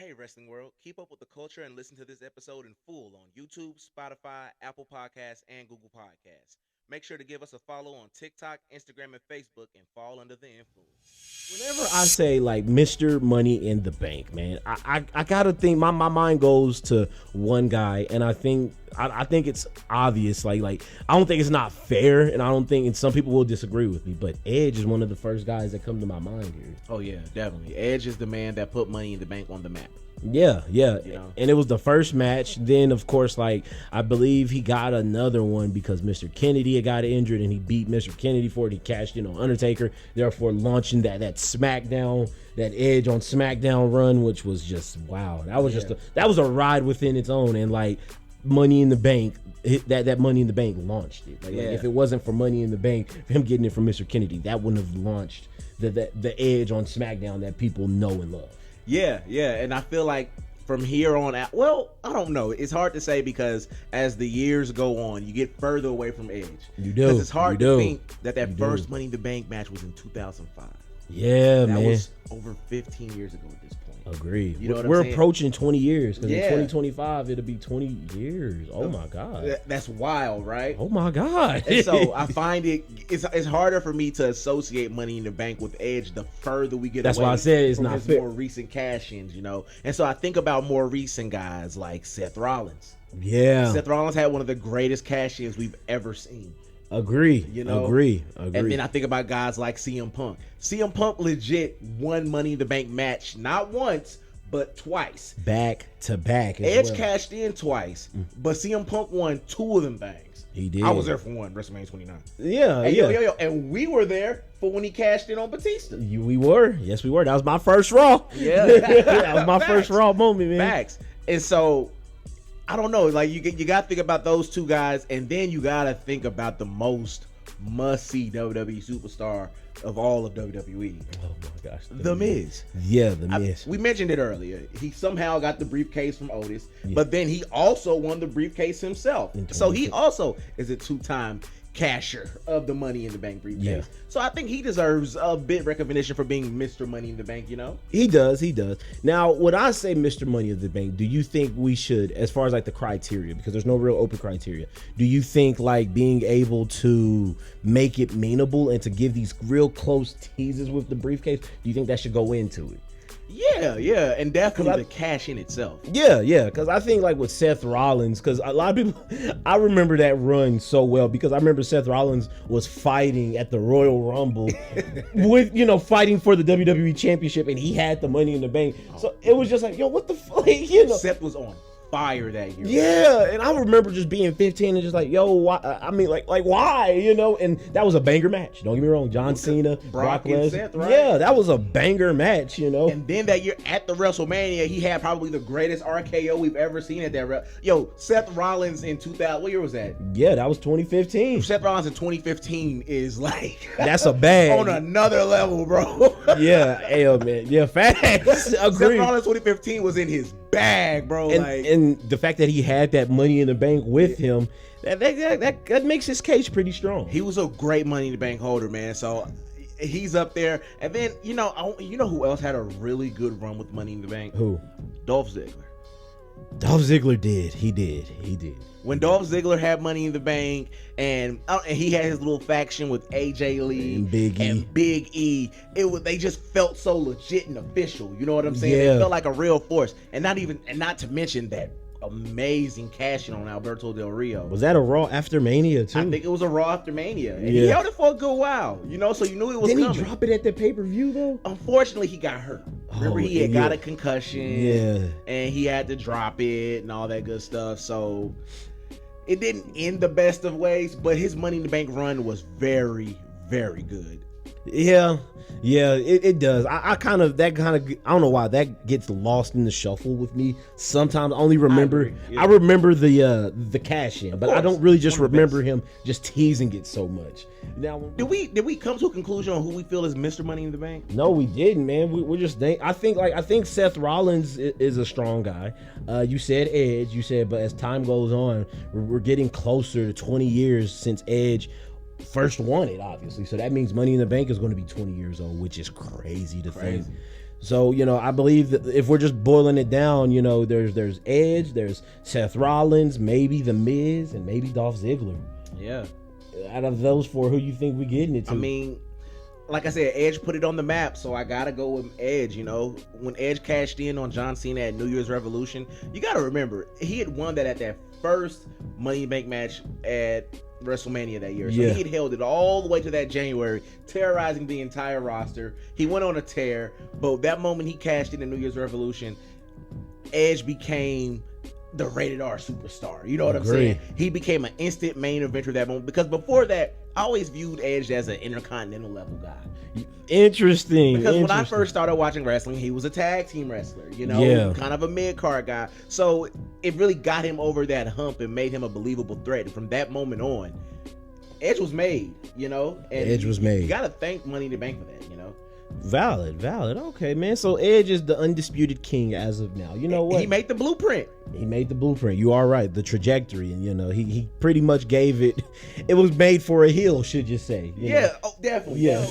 Hey, Wrestling World, keep up with the culture and listen to this episode in full on YouTube, Spotify, Apple Podcasts, and Google Podcasts. Make sure to give us a follow on TikTok, Instagram, and Facebook and fall under the influence. Whenever I say like Mr. Money in the Bank, man, I gotta think my mind goes to one guy, and I think it's obvious. Like I don't think it's not fair, and I don't think, and some people will disagree with me, but Edge is one of the first guys that come to my mind here. Oh yeah, definitely. Edge is the man that put Money in the Bank on the map. Yeah. You know? And it was the first match. Then, of course, like I believe he got another one because Mr. Kennedy had got injured, and he beat Mr. Kennedy for it. He cashed in on Undertaker, therefore launching that SmackDown, that Edge on SmackDown run, which was just wow. That was that was a ride within its own, and like Money in the Bank. That Money in the Bank launched it. Like if it wasn't for Money in the Bank, him getting it from Mr. Kennedy, that wouldn't have launched the Edge on SmackDown that people know and love. Yeah, and I feel like from here on out, well, I don't know. It's hard to say because as the years go on, you get further away from Edge. You do. Because it's hard to think that first Money in the Bank match was in 2005. Yeah, man. That was over 15 years ago at this point. Agreed. You know what We're I'm saying? approaching 20 years because in 2025 it'll be 20 years. Oh my God. That's wild, right? Oh my God. And so I find it's harder for me to associate Money in the Bank with Edge the further we get That's away why I said it's from not his fair. more recent cash-ins, you know? And so I think about more recent guys like Seth Rollins. Yeah. Seth Rollins had one of the greatest cash-ins we've ever seen. Agree. You know? Agree. And then I think about guys like CM Punk. CM Punk legit won Money in the Bank match not once, but twice. Back to back. Edge cashed in twice, but CM Punk won two of them things. He did. I was there for one, WrestleMania 29. Yeah. Hey, yo. And we were there for when he cashed in on Batista. We were. Yes, we were. That was my first Raw. Yeah. That was my first Raw moment, man. Facts. And so, I don't know. Like, you got to think about those two guys, and then you got to think about the most must-see WWE superstar of all of WWE. Oh my gosh. The Miz. Yeah, The Miz. We mentioned it earlier. He somehow got the briefcase from Otis, but then he also won the briefcase himself. So he also is a two-time casher of the Money in the Bank briefcase. Yeah. So I think he deserves a bit recognition for being Mr. Money in the Bank, you know? He does. Now, when I say Mr. Money in the Bank, do you think we should, as far as like the criteria, because there's no real open criteria, do you think like being able to make it meanable and to give these real close teases with the briefcase, do you think that should go into it? Yeah, and definitely the cash in itself. Yeah, because I think like with Seth Rollins, because a lot of people, I remember that run so well because I remember Seth Rollins was fighting at the Royal Rumble with, fighting for the WWE Championship, and he had the Money in the Bank. So it was just like, yo, what the fuck, Seth was on fire that year. Yeah, and I remember just being 15 and just like, yo, why? I mean, like why? And that was a banger match. Don't get me wrong, John Cena, Brock and Lesnar. Seth, right? Yeah, that was a banger match. And then that year at the WrestleMania, he had probably the greatest RKO we've ever seen at that. Seth Rollins in 2000. What year was that? Yeah, that was 2015. Seth Rollins in 2015 is like that's a bag on another level, bro. Yeah, man. Yeah, facts. Agreed. Seth Rollins 2015 was in his bag, bro. And the fact that he had that Money in the Bank with him, that makes his case pretty strong. He was a great Money in the Bank holder, man. So he's up there. And then you know who else had a really good run with Money in the Bank? Who? Dolph Ziggler. Dolph Ziggler did. He did. When Dolph Ziggler had Money in the Bank, and he had his little faction with AJ Lee and Big E, they just felt so legit and official. You know what I'm saying? Yeah. They felt like a real force, and not to mention that amazing cashing on Alberto Del Rio. Was that a Raw after Mania too? I think it was a Raw after Mania, and he held it for a good while. So you knew it was Didn't coming. he drop it at the pay-per-view though? Unfortunately, he got hurt. Remember, he had got a concussion, and he had to drop it and all that good stuff. So it didn't end the best of ways, but his Money in the Bank run was very, very good. Yeah, it does. I don't know why that gets lost in the shuffle with me. Sometimes I only remember I remember the cash in, but I don't really just remember him just teasing it so much. Now, did we come to a conclusion on who we feel is Mr. Money in the Bank? No, we didn't, man. We're just I think Seth Rollins is a strong guy. You said Edge, but as time goes on, we're getting closer to 20 years since Edge first won it, obviously. So that means Money in the Bank is going to be 20 years old, which is crazy to think. So, I believe that if we're just boiling it down, there's Edge, there's Seth Rollins, maybe The Miz, and maybe Dolph Ziggler. Yeah. Out of those four, who you think we getting it to? I mean, like I said, Edge put it on the map, so I gotta go with Edge. When Edge cashed in on John Cena at New Year's Revolution, you gotta remember he had won that at that first Money in the Bank match at WrestleMania that year. So he had held it all the way to that January, terrorizing the entire roster. He went on a tear, but that moment he cashed in at New Year's Revolution, Edge became the rated R superstar. You know what I'm saying? He became an instant main eventer at that moment, because before that, I always viewed Edge as an intercontinental level guy. Interesting. Because when I first started watching wrestling, he was a tag team wrestler, kind of a mid-card guy. So it really got him over that hump and made him a believable threat. And from that moment on, Edge was made, And Edge was made. You got to thank Money in the Bank for that, Valid. Okay, man. So Edge is the undisputed king as of now. You know what? He made the blueprint. You are right. The trajectory, and he pretty much gave it. It was made for a heel, should you say? Oh, definitely. Yeah.